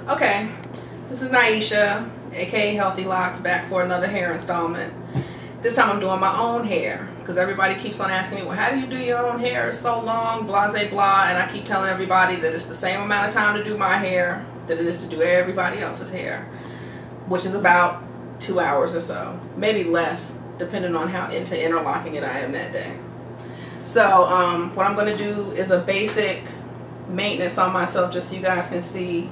Okay, this is Naisha, aka Healthy Locs, back for another hair installment. This time I'm doing my own hair because everybody keeps on asking me, well, how do you do your own hair? It's so long, blah, blah, blah. And I keep telling everybody that it's the same amount of time to do my hair that it is to do everybody else's hair, which is about 2 hours or so, maybe less, depending on how into interlocking it I am that day. So what I'm going to do is a basic maintenance on myself just so you guys can see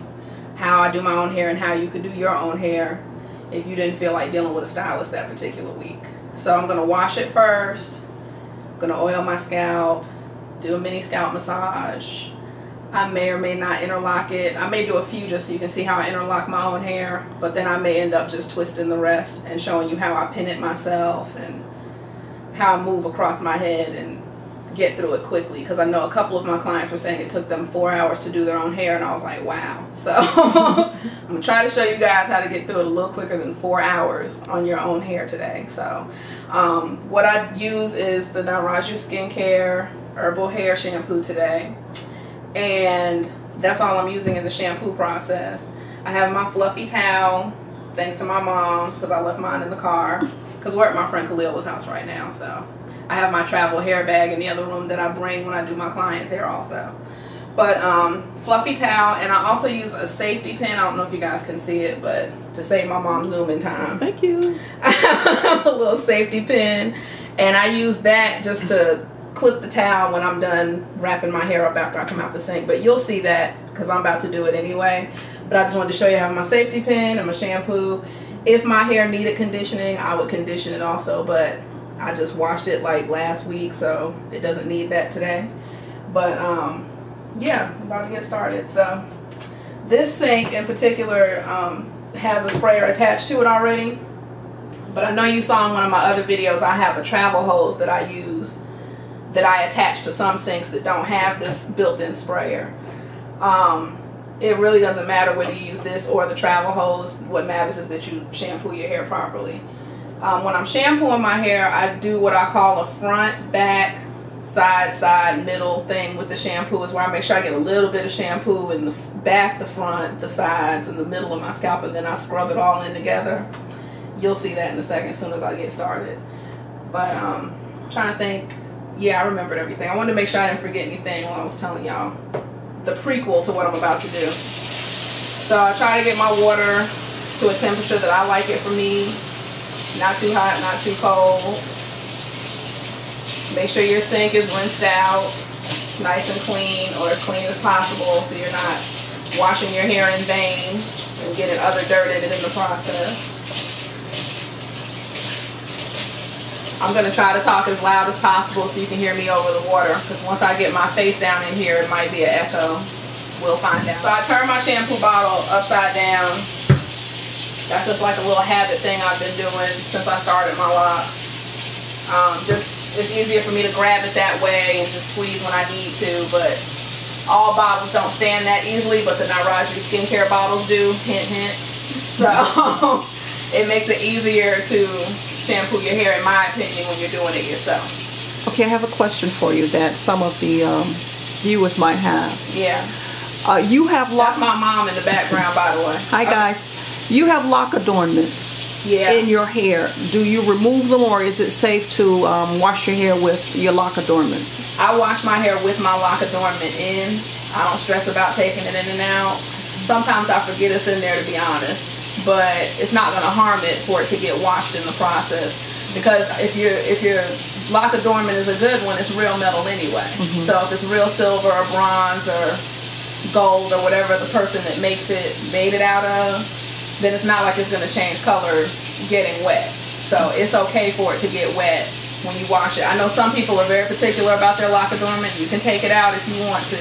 how I do my own hair and how you could do your own hair if you didn't feel like dealing with a stylist that particular week. So I'm going to wash it first. I'm going to oil my scalp, do a mini scalp massage. I may or may not interlock it. I may do a few just so you can see how I interlock my own hair, but then I may end up just twisting the rest and showing you how I pin it myself and how I move across my head and get through it quickly, because I know a couple of my clients were saying it took them 4 hours to do their own hair, and I was like, wow. So I'm gonna try to show you guys how to get through it a little quicker than 4 hours on your own hair today. So what I use is the Nyraju skincare herbal hair shampoo today, and that's all I'm using in the shampoo process. I have my fluffy towel, thanks to my mom, because I left mine in the car because we're at my friend Khalil's house right now. So I have my travel hair bag in the other room that I bring when I do my clients' hair also. But fluffy towel, and I also use a safety pin. I don't know if you guys can see it, but to save my mom's zooming time. Thank you. I have a little safety pin, and I use that just to clip the towel when I'm done wrapping my hair up after I come out the sink. But you'll see that because I'm about to do it anyway. But I just wanted to show you I have my safety pin and my shampoo. If my hair needed conditioning, I would condition it also, but I just washed it like last week, so it doesn't need that today. But yeah, I'm about to get started. So this sink in particular has a sprayer attached to it already, but I know you saw in one of my other videos I have a travel hose that I use that I attach to some sinks that don't have this built-in sprayer. It really doesn't matter whether you use this or the travel hose. What matters is that you shampoo your hair properly. When I'm shampooing my hair, I do what I call a front, back, side, middle thing with the shampoo, is where I make sure I get a little bit of shampoo in the back, the front, the sides, and the middle of my scalp, and then I scrub it all in together. You'll see that in a second as soon as I get started. But I'm trying to think. Yeah, I remembered everything. I wanted to make sure I didn't forget anything while I was telling y'all the prequel to what I'm about to do. So I try to get my water to a temperature that I like it for me. Not too hot, not too cold. Make sure your sink is rinsed out, nice and clean, or as clean as possible, so you're not washing your hair in vain and getting other dirt in it in the process. I'm going to try to talk as loud as possible so you can hear me over the water, because once I get my face down in here, it might be an echo. We'll find out. So I turn my shampoo bottle upside down. That's just like a little habit thing I've been doing since I started my locks. It's easier for me to grab it that way and just squeeze when I need to, but all bottles don't stand that easily, but the Nyraju skincare bottles do, hint, hint. So it makes it easier to shampoo your hair, in my opinion, when you're doing it yourself. Okay, I have a question for you that some of the viewers might have. Yeah. You have That's my mom in the background, by the way. Hi, guys. You have lock adornments in your hair. Do you remove them, or is it safe to wash your hair with your lock adornments? I wash my hair with my lock adornment in. I don't stress about taking it in and out. Sometimes I forget it's in there, to be honest, but it's not going to harm it for it to get washed in the process, because if your lock adornment is a good one, it's real metal anyway. So if it's real silver or bronze or gold or whatever the person that makes it made it out of, then it's not like it's going to change color getting wet. So it's okay for it to get wet when you wash it. I know some people are very particular about their lock adornment. You can take it out if you want to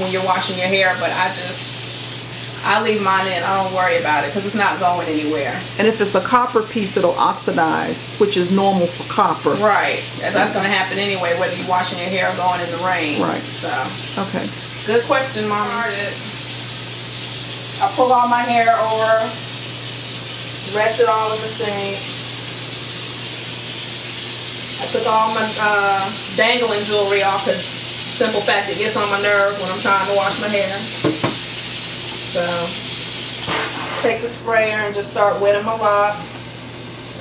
when you're washing your hair, but I leave mine in. I don't worry about it because it's not going anywhere. And if it's a copper piece, it'll oxidize, which is normal for copper. Right. That's going to happen anyway, whether you're washing your hair or going in the rain. Right. So. Okay. Good question, Mama. I pull all my hair over, rest it all in the sink. I took all my dangling jewelry off because simple fact it gets on my nerves when I'm trying to wash my hair. So take the sprayer and just start wetting my locks.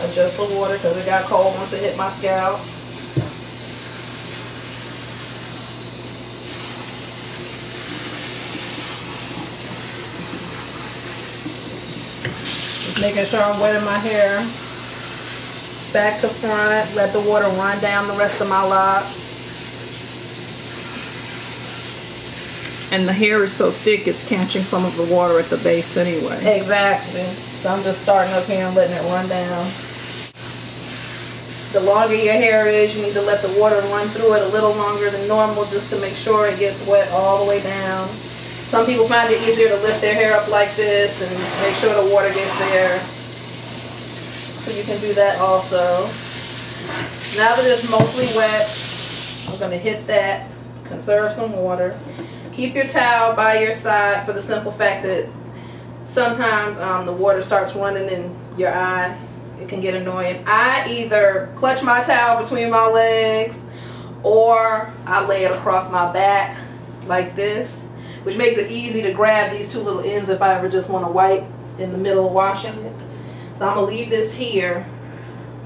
Adjust the water because it got cold once it hit my scalp. Just making sure I'm wetting my hair back to front. Let the water run down the rest of my locks. And the hair is so thick, it's catching some of the water at the base anyway. Exactly. So I'm just starting up here and letting it run down. The longer your hair is, you need to let the water run through it a little longer than normal just to make sure it gets wet all the way down. Some people find it easier to lift their hair up like this and make sure the water gets there. So you can do that also. Now that it's mostly wet, I'm going to hit that, conserve some water. Keep your towel by your side for the simple fact that sometimes the water starts running in your eye. It can get annoying. I either clutch my towel between my legs or I lay it across my back like this, which makes it easy to grab these two little ends if I ever just want to wipe in the middle of washing it. So I'm going to leave this here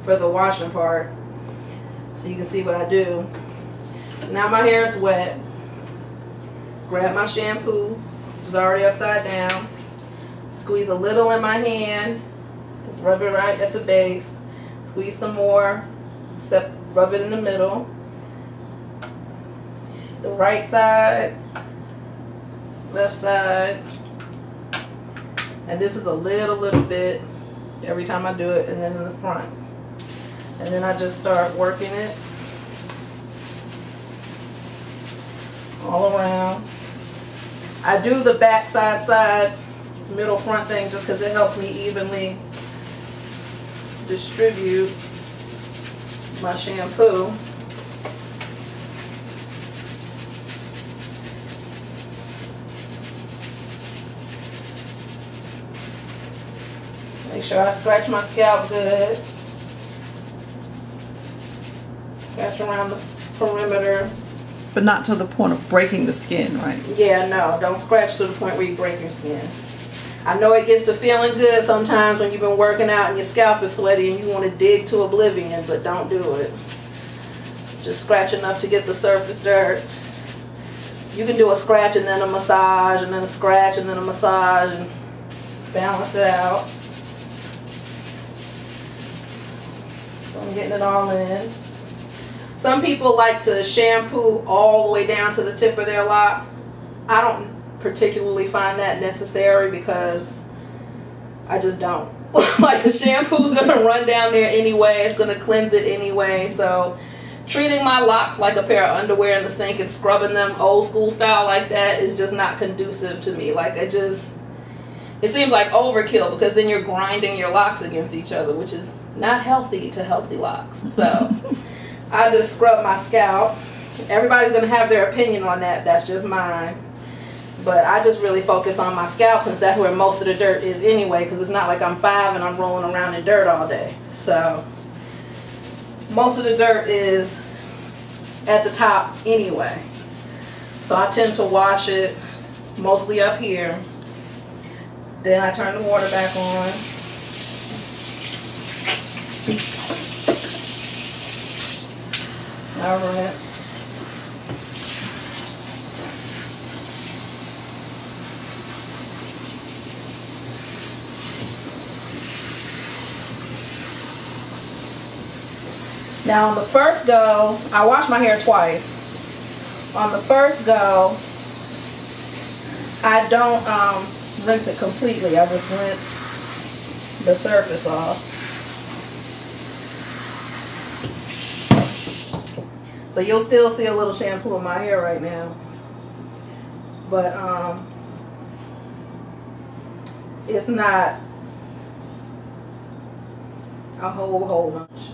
for the washing part so you can see what I do. So now my hair is wet. Grab my shampoo, which is already upside down. Squeeze a little in my hand. Rub it right at the base. Squeeze some more. Rub it in the middle. The right side. Left side. And this is a little bit every time I do it, and then in the front. And then I just start working it all around. I do the back side, middle front thing just because it helps me evenly distribute my shampoo. Make sure I scratch my scalp good. Scratch around the perimeter. But not to the point of breaking the skin, right? Yeah, no. Don't scratch to the point where you break your skin. I know it gets to feeling good sometimes when you've been working out and your scalp is sweaty and you want to dig to oblivion, but don't do it. Just scratch enough to get the surface dirt. You can do a scratch and then a massage and then a scratch and then a massage and balance it out. So I'm getting it all in. Some people like to shampoo all the way down to the tip of their lock. I don't particularly find that necessary because I just don't. Like the shampoo's gonna run down there anyway. It's gonna cleanse it anyway. So treating my locks like a pair of underwear in the sink and scrubbing them old school style like that is just not conducive to me. Like it seems like overkill because then you're grinding your locks against each other, which is not healthy to healthy locks. So I just scrub my scalp. Everybody's gonna have their opinion on that. That's just mine. But I just really focus on my scalp since that's where most of the dirt is anyway, because it's not like I'm 5 and I'm rolling around in dirt all day. So most of the dirt is at the top anyway. So I tend to wash it mostly up here. Then I turn the water back on. All right. Now on the first go, I wash my hair twice. On the first go, I don't rinse it completely. I just rinse the surface off. So you'll still see a little shampoo in my hair right now. But it's not a whole bunch.